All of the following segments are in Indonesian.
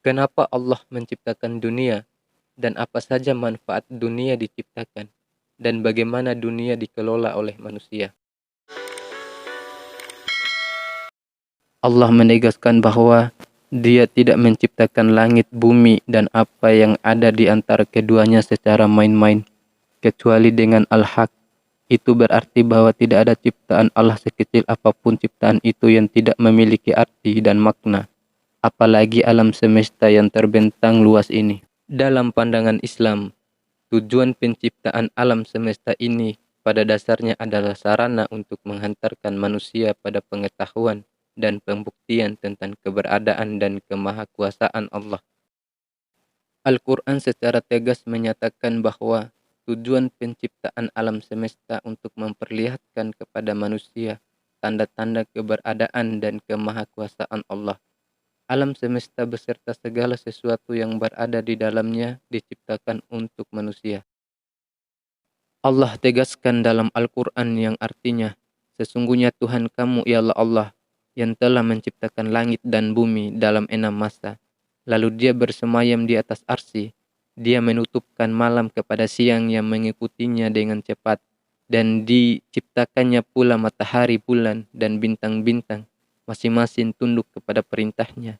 Kenapa Allah menciptakan dunia dan apa saja manfaat dunia diciptakan dan bagaimana dunia dikelola oleh manusia. Allah menegaskan bahwa Dia tidak menciptakan langit, bumi, dan apa yang ada di antara keduanya secara main-main, kecuali dengan al-haq. Itu berarti bahwa tidak ada ciptaan Allah sekecil apapun ciptaan itu yang tidak memiliki arti dan makna, apalagi alam semesta yang terbentang luas ini. Dalam pandangan Islam, tujuan penciptaan alam semesta ini pada dasarnya adalah sarana untuk menghantarkan manusia pada pengetahuan dan pembuktian tentang keberadaan dan kemahakuasaan Allah. Al-Quran secara tegas menyatakan bahwa tujuan penciptaan alam semesta untuk memperlihatkan kepada manusia tanda-tanda keberadaan dan kemahakuasaan Allah. Alam semesta beserta segala sesuatu yang berada di dalamnya diciptakan untuk manusia. Allah tegaskan dalam Al-Quran yang artinya, sesungguhnya Tuhan kamu ialah Allah yang telah menciptakan langit dan bumi dalam 6 masa. Lalu Dia bersemayam di atas arsy. Dia menutupkan malam kepada siang yang mengikutinya dengan cepat. Dan diciptakannya pula matahari, bulan, dan bintang-bintang, masing-masing tunduk kepada perintahnya.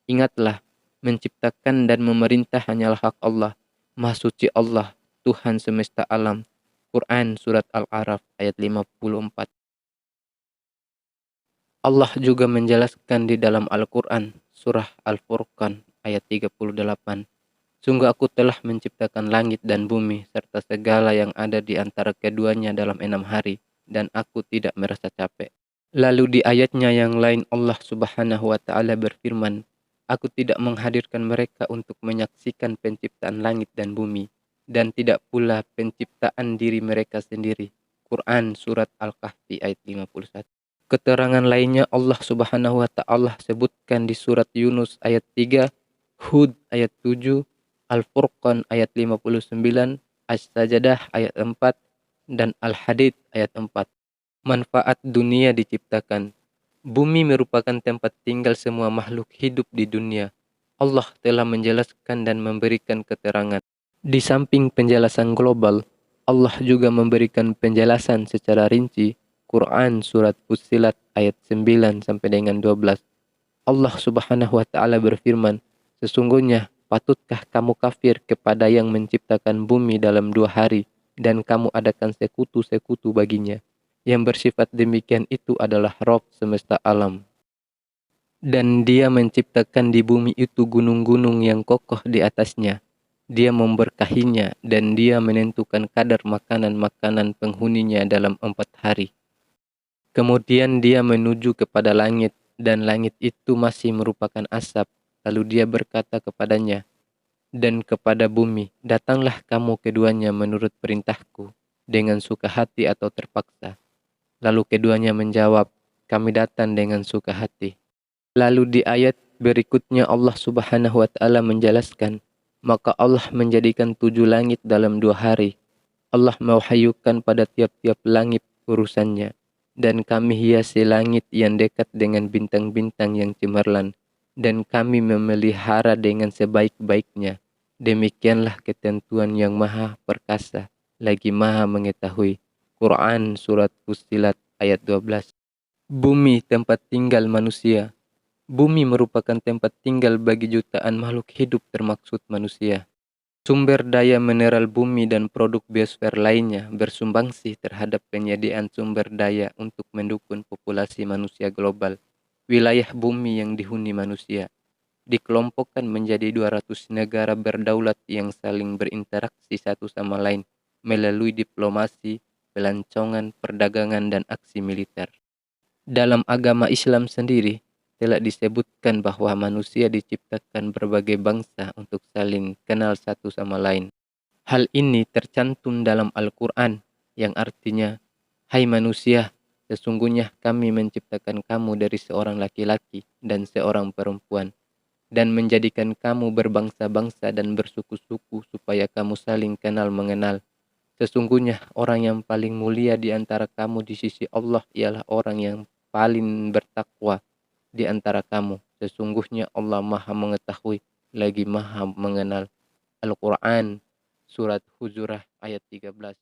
Ingatlah, menciptakan dan memerintah hanyalah hak Allah. Maha suci Allah, Tuhan semesta alam. Quran Surat Al-A'raf ayat 54. Allah juga menjelaskan di dalam Al-Quran Surah Al-Furqan ayat 38. Sungguh aku telah menciptakan langit dan bumi serta segala yang ada di antara keduanya dalam 6 hari dan aku tidak merasa capek. Lalu di ayatnya yang lain Allah Subhanahu wa Ta'ala berfirman, aku tidak menghadirkan mereka untuk menyaksikan penciptaan langit dan bumi dan tidak pula penciptaan diri mereka sendiri. Quran Surat Al-Kahfi ayat 51. Keterangan lainnya Allah Subhanahu wa Ta'ala sebutkan di surat Yunus ayat 3, Hud ayat 7, Al-Furqan ayat 59, As-Sajdah ayat 4, dan Al-Hadid ayat 4. Manfaat dunia diciptakan. Bumi merupakan tempat tinggal semua makhluk hidup di dunia. Allah telah menjelaskan dan memberikan keterangan. Di samping penjelasan global, Allah juga memberikan penjelasan secara rinci. Quran Surat Fussilat ayat 9 sampai dengan 12. Allah Subhanahu wa Ta'ala berfirman, sesungguhnya patutkah kamu kafir kepada yang menciptakan bumi dalam 2 hari dan kamu adakan sekutu-sekutu baginya. Yang bersifat demikian itu adalah Rabb semesta alam. Dan Dia menciptakan di bumi itu gunung-gunung yang kokoh di atasnya. Dia memberkahinya dan Dia menentukan kadar makanan-makanan penghuninya dalam 4 hari. Kemudian Dia menuju kepada langit dan langit itu masih merupakan asap. Lalu Dia berkata kepadanya dan kepada bumi, datanglah kamu keduanya menurut perintahku dengan suka hati atau terpaksa. Lalu keduanya menjawab, kami datang dengan suka hati. Lalu di ayat berikutnya Allah Subhanahu wa Ta'ala menjelaskan, maka Allah menjadikan 7 langit dalam 2 hari. Allah mewahyukan pada tiap-tiap langit urusannya. Dan kami hiasi langit yang dekat dengan bintang-bintang yang cemerlang. Dan kami memelihara dengan sebaik-baiknya. Demikianlah ketentuan yang maha perkasa, lagi maha mengetahui. Quran Surat Fussilat ayat 12. Bumi tempat tinggal manusia. Bumi merupakan tempat tinggal bagi jutaan makhluk hidup termaksud manusia. Sumber daya mineral bumi dan produk biosfer lainnya bersumbangsi terhadap penyediaan sumber daya untuk mendukung populasi manusia global. Wilayah bumi yang dihuni manusia dikelompokkan menjadi 200 negara berdaulat yang saling berinteraksi satu sama lain melalui diplomasi, pelancongan, perdagangan, dan aksi militer. Dalam agama Islam sendiri, telah disebutkan bahwa manusia diciptakan berbagai bangsa untuk saling kenal satu sama lain. Hal ini tercantum dalam Al-Quran yang artinya, hai manusia, sesungguhnya kami menciptakan kamu dari seorang laki-laki dan seorang perempuan, dan menjadikan kamu berbangsa-bangsa dan bersuku-suku supaya kamu saling kenal mengenal. Sesungguhnya orang yang paling mulia di antara kamu di sisi Allah ialah orang yang paling bertakwa di antara kamu. Sesungguhnya Allah Maha mengetahui lagi maha mengenal Al-Quran. Surat Hujurah ayat 13.